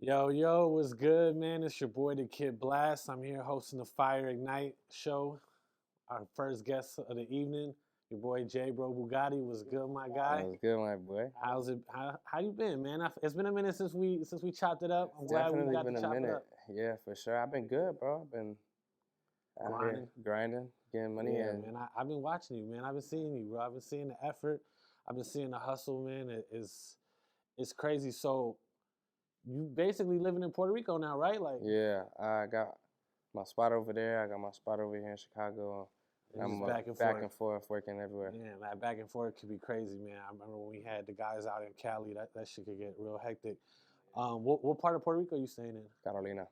Yo, yo, what's good, man? It's your boy, the Kid Blast. I'm here hosting the Fire Ignite show. Our first guest of the evening, your boy JBro Bugatti. Was good, my guy? That was good, my boy. How's it? How you been, man? It's been a minute since we chopped it up. I'm glad Definitely we got been to a chop it minute. up. Yeah, for sure. I've been good, bro. I've been out here Grinding. grinding, getting money. Yeah, And man. I've been watching you, man. I've been seeing you, bro. I've been seeing the effort. I've been seeing the hustle, man. It's crazy. So you basically living in Puerto Rico now, right? Like, yeah, I got my spot over there. I got my spot over here in Chicago. it's I'm just back and back forth. and forth working everywhere. Yeah, that back and forth could be crazy, man. I remember when we had the guys out in Cali, that shit could get real hectic. What part of Puerto Rico are you staying in? Carolina.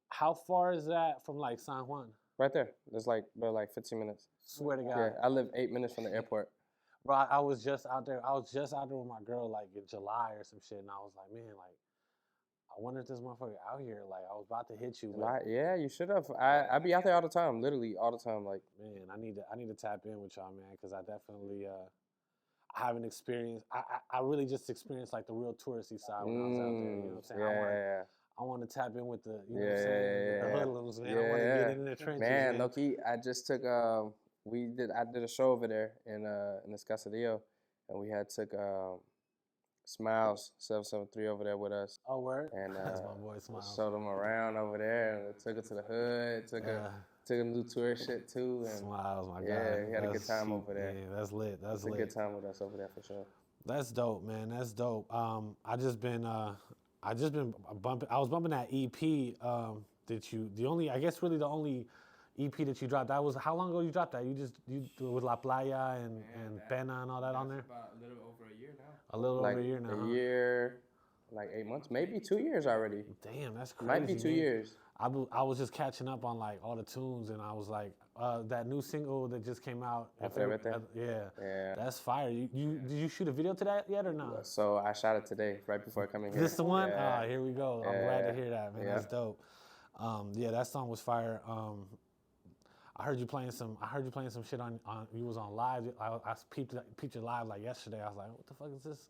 How far is that from like San Juan? Right there. It's like, bro, like 15 minutes. Swear to God. Yeah, I live 8 minutes from the airport. Bro, I was just out there. I was just out there with my girl like in July or some shit, and I was like, man, like, I wonder if this motherfucker out here. Like, I was about to hit you, but Yeah, you should have. I be out there all the time, literally all the time. Like, man, I need to tap in with y'all, man, because I definitely I haven't experienced. I really just experienced like the real touristy side when I was out there. You know what I'm saying? yeah. I want to tap in with the, you know Yeah, what I'm saying, with the yeah, hoodlums, man. I yeah, want to yeah. get in the trenches, Man, man. low key, I just took I did a show over there in Escasadillo, and we had took Smiles 773 over there with us, Oh, word? and That's my boy, Smiles. showed them around over there, and took her to the hood, took him to do tourist shit too, and Smiles, my guy. yeah, he had a good time over there. Yeah, that's lit. That's It's a lit. good time with us over there for sure. That's dope, man. That's dope. I just been bumping. I was bumping that EP. I guess really the only EP that you dropped. That was how long ago you dropped that? You with La Playa and Pena and all that on there. About a little over a year now. A little Like over a year now. A year, like 8 months, maybe 2 years already. Damn, that's crazy. Might be 2 man. years. I was just catching up on like all the tunes, and I was like, that new single that just came out. Yeah. That's fire. Did you shoot a video to that yet or not? So I shot it today, right before coming here. This the one? Yeah. Here we go. I'm glad to hear that, man. Yeah. That's dope. That song was fire. I heard you playing some shit on you was on live. I peeped your live like yesterday. I was like, what the fuck is this?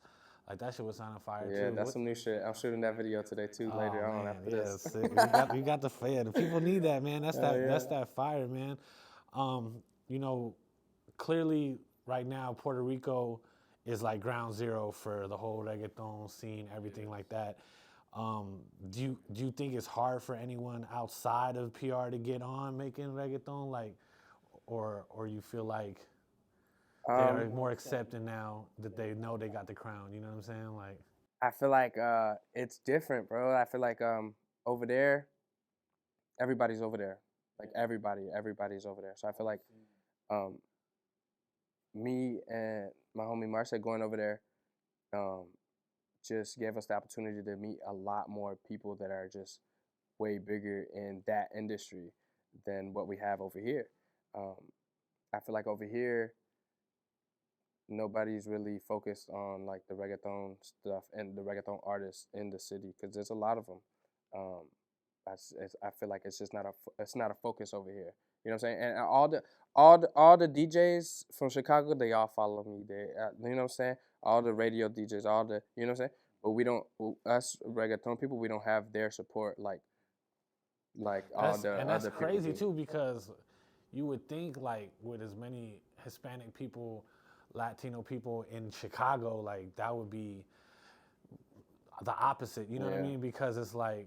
Like that shit was sounding fire too. Yeah, that's some new shit. I'm shooting that video today too. Later on after this. We got the fire. The people need that, man. That's that's that fire, man. You know, clearly right now Puerto Rico is like ground zero for the whole reggaeton scene, everything like that. Do you think it's hard for anyone outside of PR to get on making reggaeton, like, or you feel like they're more accepting now that they know they got the crown? You know what I'm saying? Like, I feel like it's different, bro. I feel like over there, everybody's over there. Like everybody's over there. So I feel like me and my homie Marcia going over there just gave us the opportunity to meet a lot more people that are just way bigger in that industry than what we have over here. I feel like over here, nobody's really focused on like the reggaeton stuff and the reggaeton artists in the city because there's a lot of them. I feel like it's just not a focus over here. You know what I'm saying? And all the DJs from Chicago, they all follow me. They, you know what I'm saying? All the radio DJs, you know what I'm saying? But we don't, us reggaeton people, we don't have their support like all the and that's other people crazy do. too, because you would think like with as many Hispanic people, Latino people in Chicago, like that would be the opposite. You know what I mean? Because it's like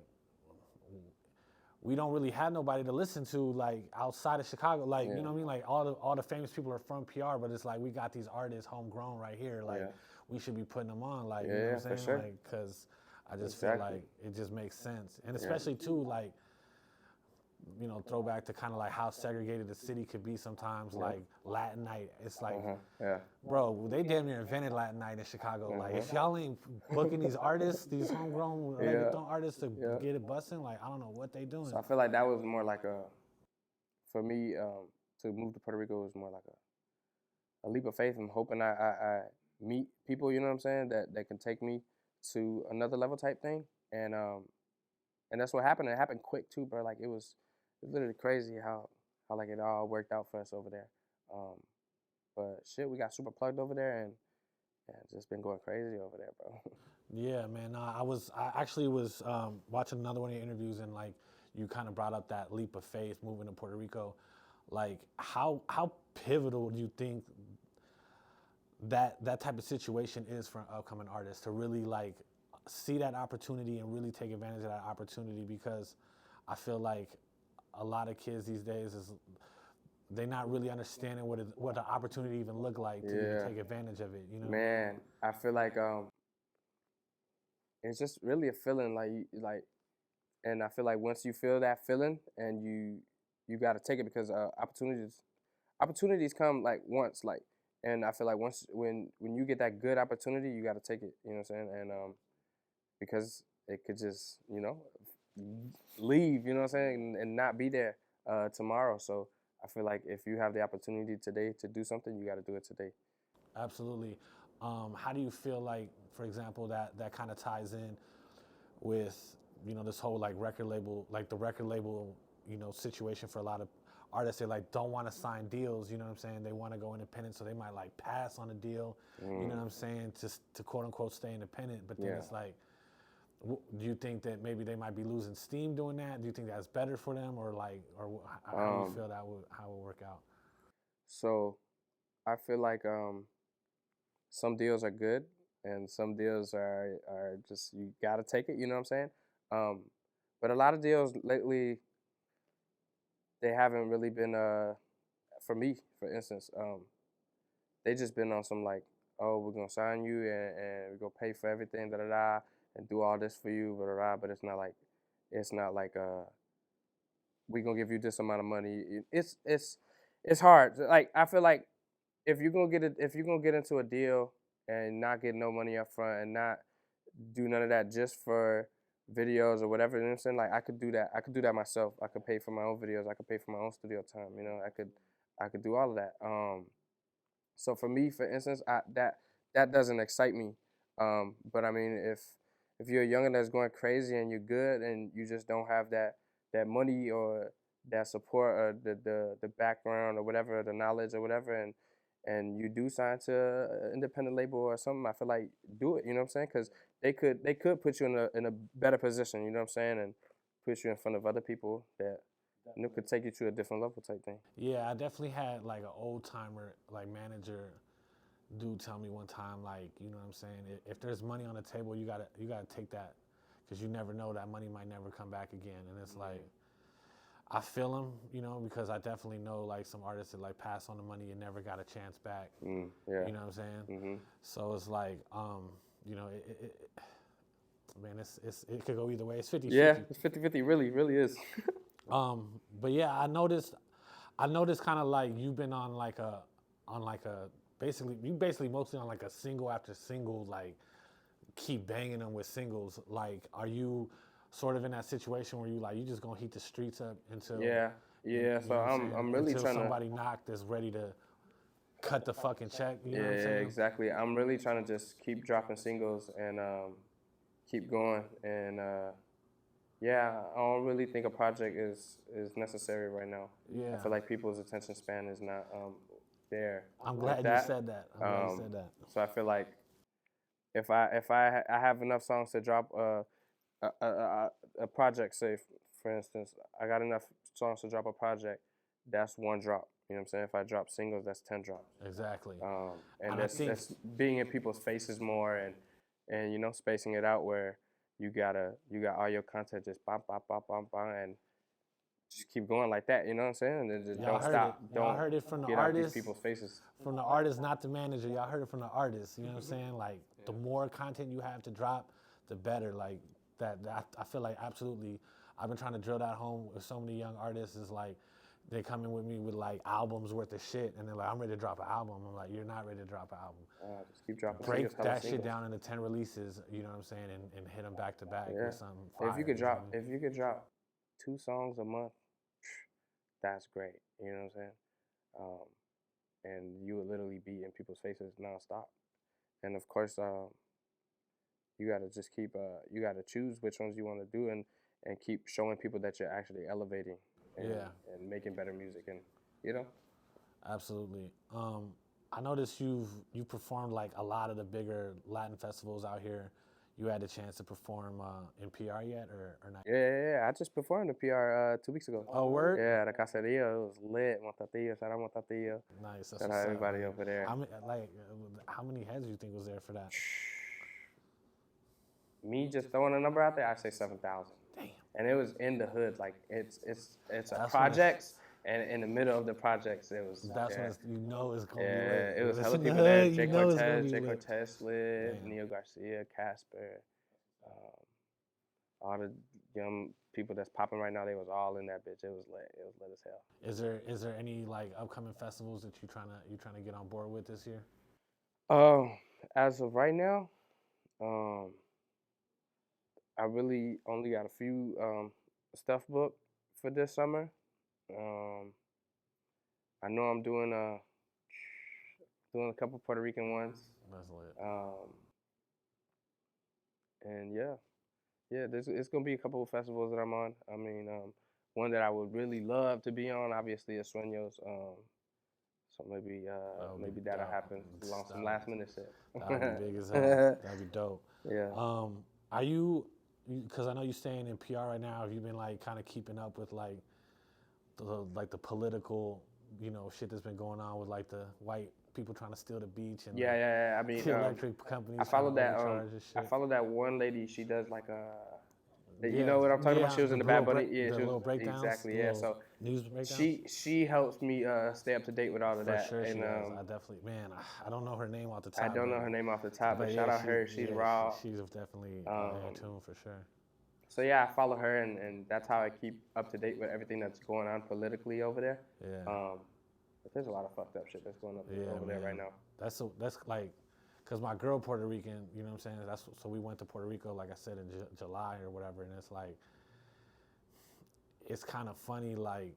we don't really have nobody to listen to like outside of Chicago. Like, you know what I mean? Like all the famous people are from PR, but it's like we got these artists homegrown right here. Like we should be putting them on. Like, you know what I'm saying? For sure. Like, cause I just feel like it just makes sense. And especially too, like, you know, throwback to kind of like how segregated the city could be sometimes, like Latin night. It's like, bro, they damn near invented Latin night in Chicago. Like, if y'all ain't booking these artists, these homegrown reggaeton artists to get it busting, like, I don't know what they doing. So I feel like that was more like for me, to move to Puerto Rico was more like a leap of faith. I'm hoping I meet people, you know what I'm saying, that can take me to another level type thing. And that's what happened. It happened quick too, bro. Like it was literally crazy how like it all worked out for us over there. But shit, we got super plugged over there and it's just been going crazy over there, bro. Yeah, man. I actually was watching another one of your interviews, and like you kind of brought up that leap of faith moving to Puerto Rico. Like, how pivotal do you think that type of situation is for an upcoming artist to really like see that opportunity and really take advantage of that opportunity? Because I feel like a lot of kids these days is they're not really understanding what the opportunity even look like to even Yeah, take advantage of it. You know? man. I feel like it's just really a feeling like, and I feel like once you feel that feeling and you got to take it because opportunities come like once like, and I feel like once when you get that good opportunity, you got to take it. You know what I'm saying? And because it could just leave. You know what I'm saying? And not be there tomorrow. So I feel like if you have the opportunity today to do something, you got to do it today. Absolutely. How do you feel like, for example, that kind of ties in with this whole like record label, like the record label, situation for a lot of artists? They like don't want to sign deals. You know what I'm saying? They want to go independent, so they might like pass on a deal. You know what I'm saying? To quote unquote stay independent. But then it's like, do you think that maybe they might be losing steam doing that? Do you think that's better for them, or like, or how do you feel how it would work out? So I feel like some deals are good and some deals are just you gotta take it. You know what I'm saying? Um, but a lot of deals lately they haven't really been for me, for instance. They just been on some like, oh, we're gonna sign you and we're gonna pay for everything, da da da, and do all this for you, da da da. But it's not like we gonna give you this amount of money. It's hard. Like I feel like if you're gonna get into a deal and not get no money up front and not do none of that just for videos or whatever, you know what I'm saying? Like I could do that. I could do that myself. I could pay for my own videos. I could pay for my own studio time. I could do all of that. So for me, for instance, that doesn't excite me. But I mean, if you're a youngin' that's going crazy and you're good and you just don't have that money or that support or the background or whatever, the knowledge or whatever, and you do sign to an independent label or something, I feel like do it. You know what I'm saying? Because they could put you in a better position. You know what I'm saying? And put you in front of other people that could take you to a different level type thing. Yeah, I definitely had like an old timer like manager dude tell me one time, like, you know what I'm saying, if there's money on the table, you gotta take that, because you never know, that money might never come back again. And it's like, I feel him, because I definitely know like some artists that like pass on the money and never got a chance back. Yeah. You know what I'm saying? So it's like, man, it could go either way. It's 50-50. Yeah, it's 50-50. Really, really is. But yeah, I noticed kind of like you've been on like a basically mostly on like a single after single, like keep banging them with singles. Like, are you sort of in that situation where you just gonna heat the streets up until Yeah. So I'm really until trying somebody knocked that's ready to cut the fucking check? You know what I'm yeah, saying? exactly. I'm really trying to just keep dropping singles and keep going and yeah, I don't really think a project is necessary right now. Yeah. I feel like people's attention span is not there. I'm like glad you said that. I'm glad you said that. So I feel like if I have enough songs to drop a project, say for instance, I got enough songs to drop a project, that's one drop. You know what I'm saying? If I drop singles, that's 10 drops. Exactly. And that's being in people's faces more and spacing it out where you got all your content just bop bop bop bop bop and just keep going like that. You know what I'm saying? And just don't stop. Y'all heard it from the get artist. out these people's faces. From the artist, not the manager. Y'all heard it from the artist. You know what I'm saying? Like, the more content you have to drop, the better. Like that I feel like absolutely. I've been trying to drill that home with so many young artists. Is like, they come in with me with like albums worth of shit, and they're like, I'm ready to drop an album. I'm like, you're not ready to drop an album. Just keep dropping. Break that shit down into 10 releases. You know what I'm saying? And hit them back to back with some fire. If you could drop 2 songs a month, that's great. You know what I'm saying? And you would literally be in people's faces nonstop. And of course, you gotta just keep. You gotta choose which ones you want to do and keep showing people that you're actually elevating. And making better music and. Absolutely. I noticed you performed like a lot of the bigger Latin festivals out here. you had a chance to perform in PR yet or not? Yeah. I just performed the PR 2 weeks ago. Oh, word? Yeah, the Caseria. It was lit. Montatillo. Shout out Montatillo. Nice. That's Shout what's out up, everybody man. over there. How many heads do you think was there for that? Me just throwing a number out there, I say 7,000. Damn. And it was in the hood. Like it's That's a when projects, and in the middle of the projects, it was. That's when you know it's gonna be Yeah, lit. it was When hella it's in the people there. hood, you know it's gonna be Jay lit. Cortez lit, Damn. Neo Garcia, Casper, all the young people that's popping right now. They was all in that bitch. It was lit. It was lit as hell. Is there any like upcoming festivals that you trying to get on board with this year? As of right now, I really only got a few stuff booked for this summer. I know I'm doing a couple Puerto Rican ones. That's lit. And yeah, it's gonna be a couple of festivals that I'm on. I mean, one that I would really love to be on, obviously, is Sueños. So maybe that'll happen. Some last minute shit. That'd be big as hell. That'd be dope. Yeah. Are you? Because I know you're staying in PR right now. Have you been like kind of keeping up with like the political, shit that's been going on with like the white people trying to steal the beach and Yeah. I mean, the electric companies. I followed that. I followed that one lady. She does like a. You know what I'm talking about? She was in the Bad Bunny. Yeah, she was little breakdowns. Exactly. Yeah. So news breakdowns. she helps me stay up to date with all of that. For sure, and, she does. I definitely, man. I don't know her name off the top. I don't know her name off the top, but shout out her. She's raw. She's definitely in tune for sure. So yeah, I follow her, and that's how I keep up to date with everything that's going on politically over there. Yeah. But there's a lot of fucked up shit that's going on over there right now. That's like, cause my girl Puerto Rican, you know what I'm saying? So we went to Puerto Rico, like I said, in July or whatever, and it's like, it's kind of funny, like,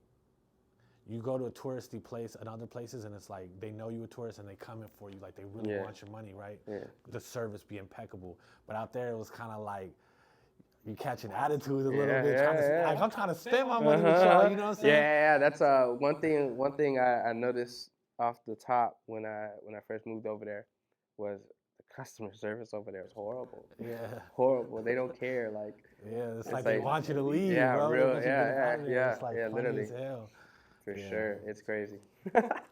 you go to a touristy place and other places, and it's like they know you a tourist and they come in for you, like they really want your money, right? Yeah. The service be impeccable, but out there it was kind of like you catch an attitude a little bit. Like I'm trying to spend my money with y'all, you know what I'm saying? Yeah. That's one thing I noticed off the top when I first moved over there was the customer service over there is horrible. Yeah. Horrible. They don't care. Like. Yeah, it's like they want you to leave. Yeah, bro. real. Yeah. It's like funny literally. as hell. For sure, it's crazy. That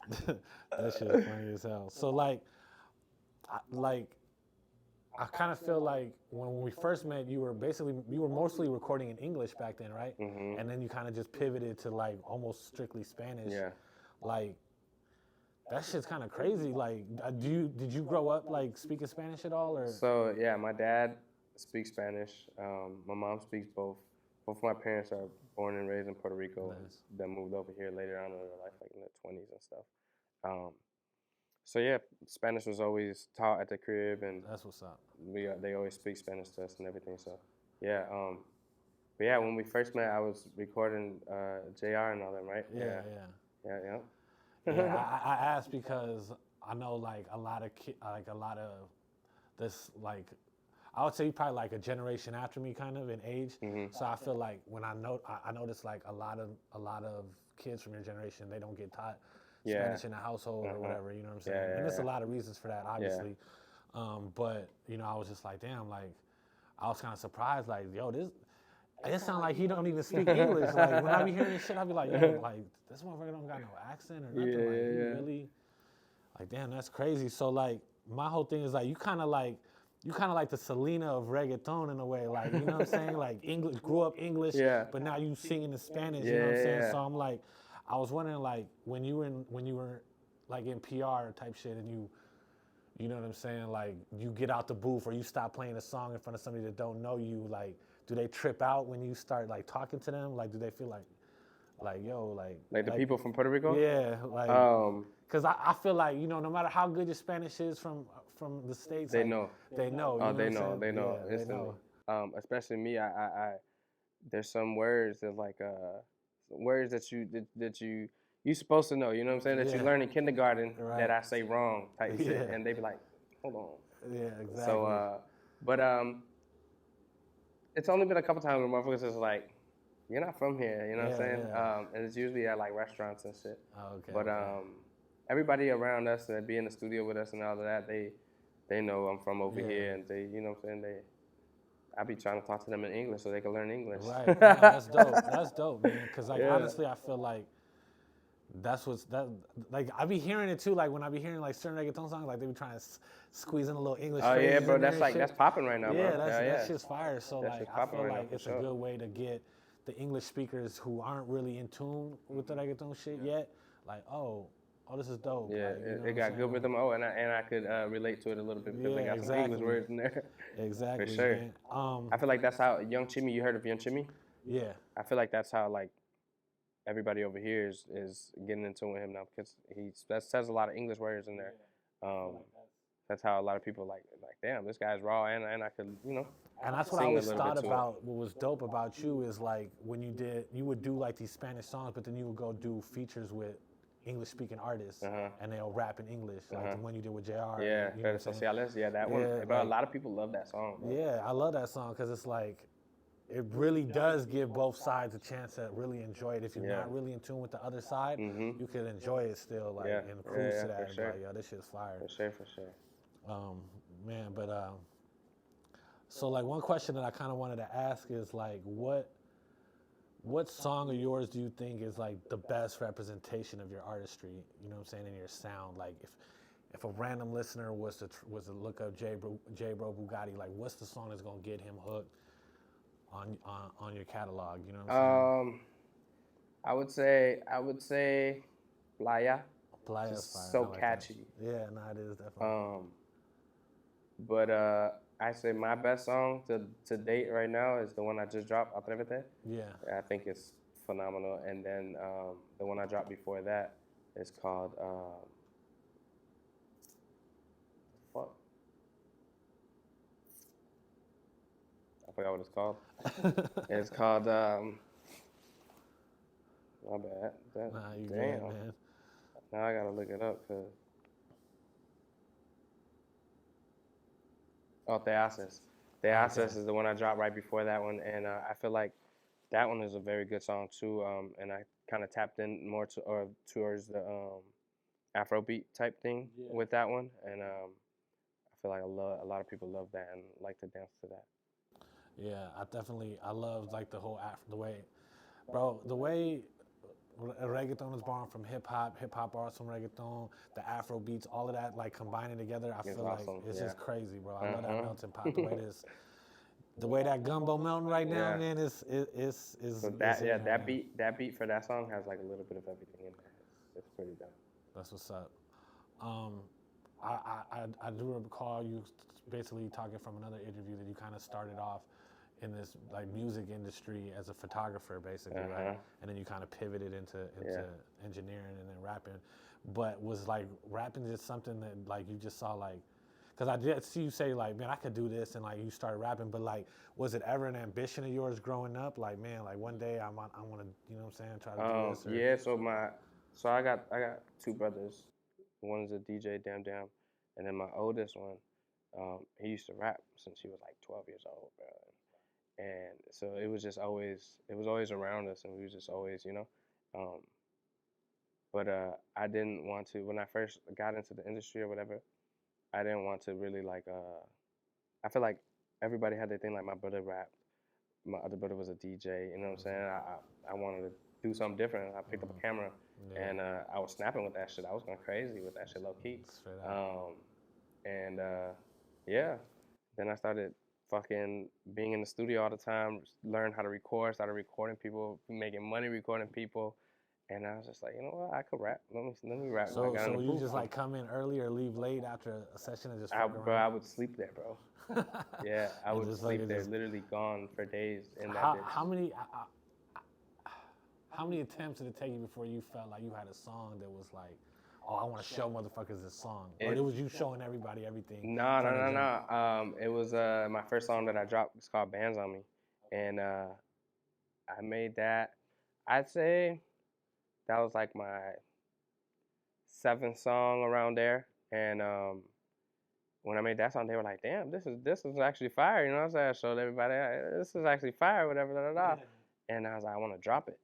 shit is funny as hell. So like I kind of feel like when we first met, you were mostly recording in English back then, right? Mm-hmm. And then you kind of just pivoted to like almost strictly Spanish. Yeah. Like that shit's kind of crazy. Like, did you grow up like speaking Spanish at all, or? So yeah, my dad speaks Spanish. My mom speaks both. Both of my parents are born and raised in Puerto Rico. Nice. Then moved over here later on in their life, like in their 20s and stuff. So yeah, Spanish was always taught at the crib, and That's what's up. they always speak Spanish to us and everything. So yeah, but yeah, when we first met, I was recording JR and all them, right? Yeah. Yeah, I asked because I know like a lot of this, like I would say probably like a generation after me kind of in age. Mm-hmm. So I feel like when I noticed like a lot of kids from your generation, they don't get taught Spanish in the household or whatever, you know what I'm saying? And there's a lot of reasons for that, obviously. But I was just like, damn, like I was kind of surprised, like, yo, it sounds like he don't even speak English. Like when I be hearing this shit, I be like, yo, like this motherfucker don't got no accent or nothing. Like he really, like, damn, that's crazy. So like my whole thing is like you kind of like the Selena of reggaeton in a way, like, you know what I'm saying? Like English, grew up English, but now you singing in Spanish, you know what I'm saying? So I'm like, I was wondering like when you were like in PR type shit and you know what I'm saying? Like you get out the booth or you stop playing a song in front of somebody that don't know you, like, do they trip out when you start like talking to them? Like, do they feel like yo, like the people from Puerto Rico? Yeah, like, cause I feel like, no matter how good your Spanish is from the States, they like, know. They know. Oh, they know. Yeah, Instantly. they know. Especially me, I there's some words that like words that you supposed to know. You know what I'm saying? That you learn in kindergarten that I say wrong type shit, and they be like, hold on. Yeah, exactly. So, but it's only been a couple times where motherfuckers is like, you're not from here. You know what I'm saying? Yeah. And it's usually at like restaurants and shit. Oh, okay. But everybody around us that be in the studio with us and all of that, they know I'm from over here, and they, you know what I'm saying? I be trying to talk to them in English so they can learn English. Right. No, that's dope. That's dope, man. Because like Yeah. honestly, I feel like that's what's that. Like I be hearing it too. Like when I be hearing like certain reggaeton songs, like they be trying to squeeze in a little English. Oh yeah, phrases bro. in there That's and like shit. that's popping right now, Yeah, bro. that shit's fire. So That like shit's I popping feel right now, like for it's sure. a good way to get the English speakers who aren't really in tune with the reggaeton shit yet. Like oh, this is dope. Yeah, like, you know it what I'm got good saying? rhythm. Oh, and I could relate to it a little bit because they Yeah, got some English exactly. words in there. Exactly, For sure. man. I feel like that's how Young Chimmy. You heard of Young Chimmy? Yeah. I feel like that's how like everybody over here is getting into him now because that says a lot of English words in there. That's how a lot of people like damn, this guy's raw and I could And that's what I sing a always little thought bit to it. about. What was dope about you is like when you would do like these Spanish songs, but then you would go do features with English-speaking artists, and they'll rap in English, like the one you did with JR. Yeah, you know what Redes I'm saying? Sociales. Yeah, that Yeah, one. Bro, like- a lot of people love that song. Bro. Yeah, I love that song because it's like it really does give both sides a chance to really enjoy it. If you're not really in tune with the other side, you can enjoy it still, like and cruise to that. And be like, yo, this shit's fire. For sure. Man, but so like one question that I kind of wanted to ask is like what song of yours do you think is like the best representation of your artistry? You know what I'm saying, in your sound. Like if a random listener was to look up JBro Bugatti, like what's the song that's gonna get him hooked on your catalog? You know what I'm saying? I would say Playa. Playa's fire. So I like catchy. that. Yeah, no, it is definitely. But I say my best song to date right now is the one I just dropped, Atrévete. Yeah. I think it's phenomenal. And then the one I dropped before that is called fuck. I forgot what it's called. It's called my bad. Nah, you damn. good, man. Now I gotta look it up because Te Haces. Te Haces is the one I dropped right before that one, and I feel like that one is a very good song too. And I kind of tapped in more towards the Afrobeat type thing with that one, and I feel like a lot of people love that and like to dance to that. Yeah, I love like the whole the way reggaeton is born from hip hop bars from reggaeton, the Afro beats, all of that like combining together. I feel awesome. like it's just crazy, bro. I love that melting pot. The way that gumbo melting right now, man, is so that beat for that song has like a little bit of everything in there. It's pretty dope. That's what's up. I do recall you basically talking from another interview that you kind of started off in this like music industry as a photographer, basically, right? And then you kind of pivoted into engineering and then rapping. But was like rapping just something that like you just saw like, because I did see you say like, man, I could do this, and like you started rapping. But like, was it ever an ambition of yours growing up? Like, man, like one day I want to, you know what I'm saying, try to do this. Or... Yeah. So I got two brothers. One is a DJ, Damn, and then my oldest one, he used to rap since he was like 12 years old, bro. And so it was always around us, and we was just always, But I didn't want to, when I first got into the industry or whatever, I didn't want to really like, I feel like everybody had their thing, like my brother rapped, my other brother was a DJ, you know what I'm saying? I wanted to do something different. I picked up a camera, and I was snapping with that shit. I was going crazy with that shit low key. Then I started fucking being in the studio all the time, learned how to record, started recording people, making money recording people. And I was just like, you know what, I could rap. Let me rap. So you just like come in early or leave late after a session and just fuck around? Bro, I would sleep there, bro. Yeah, I would sleep there, literally gone for days in that bitch. How many attempts did it take you before you felt like you had a song that was like, oh, I want to show motherfuckers this song? Or it was you showing everybody everything? No. It was my first song that I dropped. It's called Bands on Me. And I made that, I'd say that was like my 7th song around there. And when I made that song, they were like, damn, this is actually fire. You know what I'm saying? I showed everybody, this is actually fire, whatever, And I was like, I want to drop it.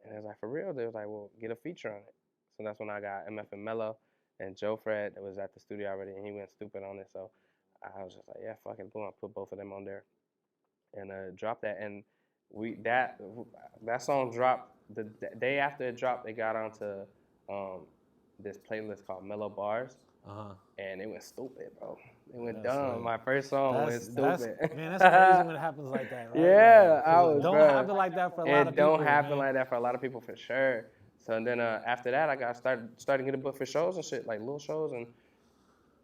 And it was like, for real? They was like, well, get a feature on it. So that's when I got MF and Mello and Joe Fred that was at the studio already, and he went stupid on it. So I was just like, yeah, fuck it, boom, I put both of them on there. and dropped that. And that song dropped the day after it dropped. It got onto this playlist called Mellow Bars, and it went stupid, bro. It went dumb. Lit. My first song went stupid. Man, that's crazy when it happens like that, right? Yeah, Like, don't happen like that for a lot of people. It don't happen like that for a lot of people for sure. So then after that, I got started getting booked for shows and shit, like little shows, and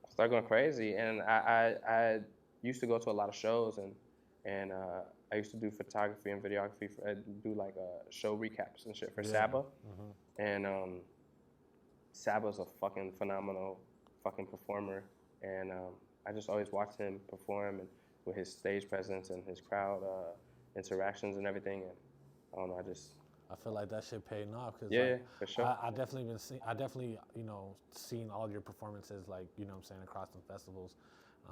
started going crazy. And I used to go to a lot of shows, and I used to do photography and videography. Do like show recaps and shit for Saba, and Saba's a fucking phenomenal fucking performer, and I just always watched him perform and with his stage presence and his crowd interactions and everything. And I don't know, I feel like that shit paying off because for sure. I definitely seen all your performances, like, you know what I'm saying, across the festivals.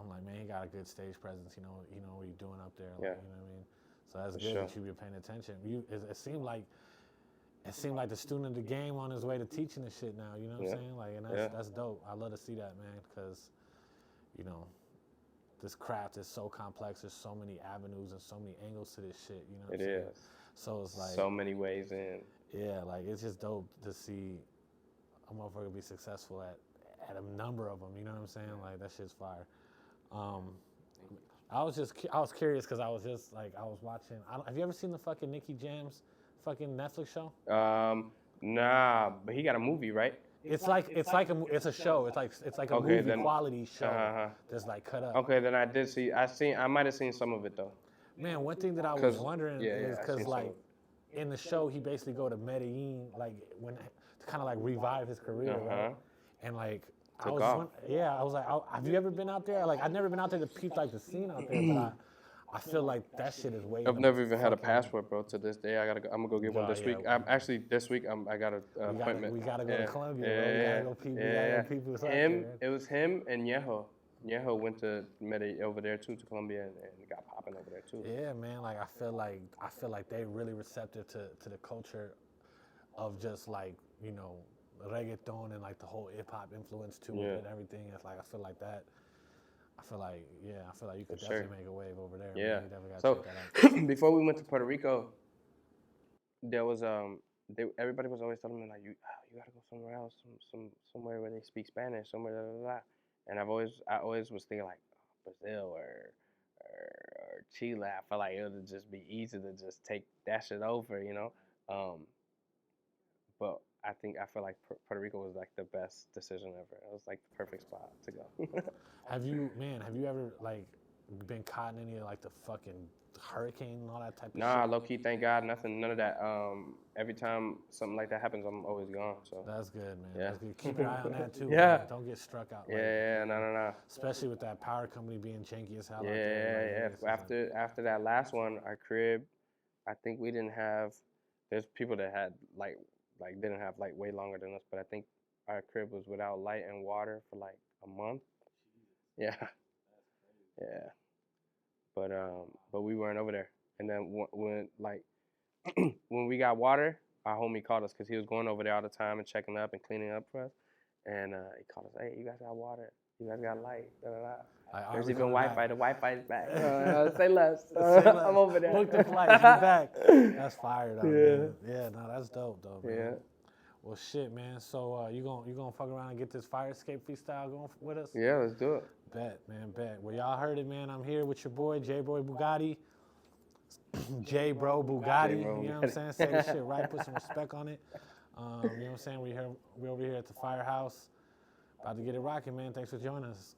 I'm like, man, you got a good stage presence, you know what you're doing up there, like, you know what I mean? So that's good that you be paying attention. It seemed like the student of the game on his way to teaching this shit now, you know what I'm saying? Like, and that's dope. I love to see that, man, because, you know, this craft is so complex. There's so many avenues and so many angles to this shit, you know what I'm saying? Is. So it's like so many ways in. Yeah, like it's just dope to see a motherfucker be successful at a number of them. You know what I'm saying? Like that shit's fire. I was curious because I was watching. Have you ever seen the fucking Nicky Jam's fucking Netflix show? Nah, but he got a movie, right? It's a show. It's like a movie quality show that's like cut up. Okay, then I might have seen some of it though. Man, one thing that I was wondering is because like in the show he basically go to Medellin like to kind of like revive his career, right? And like I was like, have you ever been out there? Like I've never been out there to peep like the scene out there, but I feel like that shit is way. I've never even had a passport, bro. To this day, I'm gonna go get one this week. This week I got an appointment. We gotta go to Colombia, bro. We gotta go peep. People it was him and Yeho. Yeho went to over there too, to Colombia, and got popping over there too. Yeah, man. Like I feel like they really receptive to the culture of just like, you know, reggaeton and like the whole hip hop influence to it and everything. It's like I feel like you could definitely make a wave over there. Yeah. Man. You definitely gotta so check that out. before we went to Puerto Rico, there was everybody was always telling me like you gotta go somewhere else, somewhere where they speak Spanish, somewhere blah, blah, blah. And I always was thinking like Brazil or Chile. I felt like it would just be easy to just take that shit over, you know. But I feel like Puerto Rico was like the best decision ever. It was like the perfect spot to go. Have you ever like been caught in any of like the fucking hurricane and all that type of shit? Nah, low key, thank God, none of that. Every time something like that happens, I'm always gone. So that's good, man. Yeah. That's good. Keep your eye on that too. Yeah. Man. Don't get struck out. No. Especially with that power company being janky as hell. Yeah. After that last one, our crib, I think we didn't have. There's people that had like didn't have light way longer than us, but I think our crib was without light and water for like a month. Yeah. Yeah. But we weren't over there. And then when when we got water, our homie called us because he was going over there all the time and checking up and cleaning up for us. And he called us, hey, you guys got water. You guys got light. There's even Wi-Fi. The Wi-Fi is back. Say less. I'm over there. Book the flight. You're back. That's fire, though, man. Yeah, no, that's dope, though, man. Yeah. Well, shit, man. So you gonna fuck around and get this Fire Escape freestyle going with us? Yeah, let's do it. Bet, man, bet. Well, y'all heard it, man. I'm here with your boy, JBro Bugatti. JBro Bugatti. You know what I'm saying? Say this shit right. Put some respect on it. You know what I'm saying? We're over here at the Firehouse. About to get it rocking, man. Thanks for joining us.